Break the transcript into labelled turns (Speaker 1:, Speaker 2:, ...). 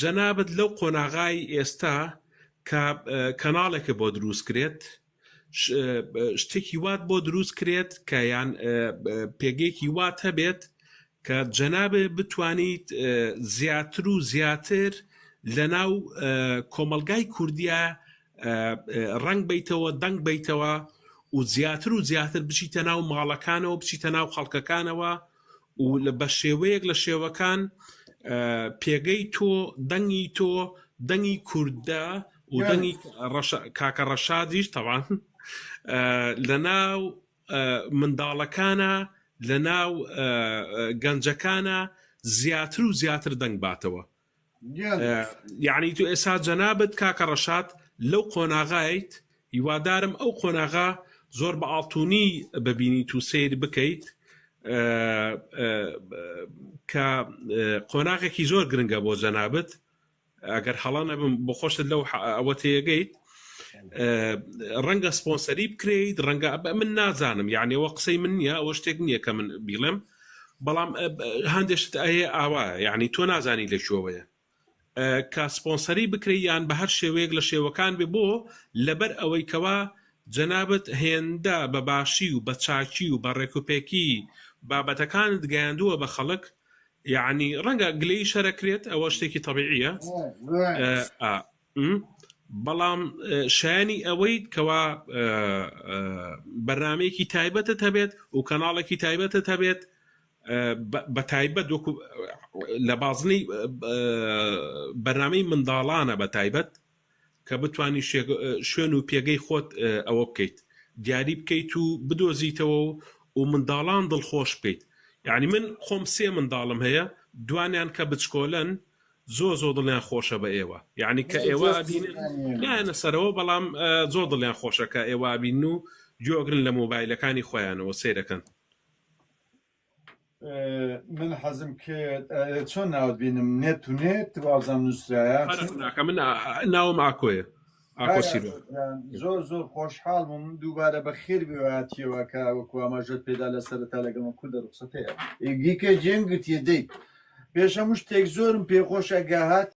Speaker 1: جەنابەت لەو قۆناغای ئێستا کە کەناڵێکە بۆ دروست کرێت شتێکی وات بۆ دروست کرێت کە یان پێگەیەکی وات هەبێت کە جەنابێ بتوانیت زیاتر و زیاتر لەناو کۆمەلگای کوردیە ڕنگ بیتەوە دەنگ بیتەوە و زیاتر بچیتە ناو ماڵەکانەوە بچیتە ناو خەڵکەکانەوە و بە شێوەیەک لە شێوەکان پێگەی تۆ دەنگی تۆ دەنگی کووردە و دەنگی کاکە ڕەشادیش تەوان لەناو منداڵەکانە لەناو گەنجەکانە زیاتر و زیاتر دەنگ باتەوە. یعنی تو ئێستا جەنابەت کاکە ڕەشاد لەو قۆناغایت هیوادارم ئەو قۆناغا زۆر بە ئاڵتوونی ببینیت و سیر بکەیت کە قۆناغێکی زۆر گرنگە بۆ جەنابەت ئەگەر هەڵا نەبم بۆ خۆشت لەو ئەوە تێگەیت ڕەنگە سپۆنسەری بکرێیت ڕەنگە من نازانم یعنی ئەوە قسەی من نییە ئەوە شتێک نییە کە من بیڵێم بەڵام هەندێشت ئەیە ئاوایە یعنی تۆ نازانی لەکوێوەیە کە سپۆنسەری بکرێت یان بە هەر شێوەیەک لە شێوەکان بێ بۆ لەبەر ئەوەی کەوا جەنابەت هێندە بە باشی و بە چاکی و بە ڕێکوپێکی بابەتەکانت گەیاندووە بە خەڵک یعنی ڕەنگە گلەی شەرەکرێت ئەوە شتێکی تەبیعیە بەڵام شایانی ئەوەی کەوا بەرنامەیەکی تایبەتت هەبێت و کەناڵێکی تایبەتت هەبێت بە تایبەت وەکو لە بازنەی بەرنامەی منداڵانە بە تایبەت کە بتوانی شوێن و پێگەی خۆت ئەوە بکەیت دیاری بکەیت و بدۆزیتەوە و منداڵان دڵخۆش بکەیت. یعنی من خۆم سێ منداڵم هەیە دوانیان کە بچکۆلن زۆر دڵیان خۆشە بە ئێوە یعنی کە ئێوە بینن سەرەوە بەڵام زۆر دڵیان خۆشە کە ئێوە بین و جۆگرن لە مۆبایلەکانی خۆیانەوە سیرەکەن.
Speaker 2: من حەزم کرد چۆن ناوت بینم نێت و نێت وازان نووسرایە
Speaker 1: من ناوم ئاکۆیە
Speaker 2: زۆر خۆشحاڵ بووم دووبارە بە خێر بێهاتیەوە کە وەکو ئاماژەت پێدا لە سەرەتا لەگەڵ کوردە ڕوخسەتەیە ئیگیکە جێنگت یەدەیت پێشەم شتێک زۆرم پێخۆشە گاهات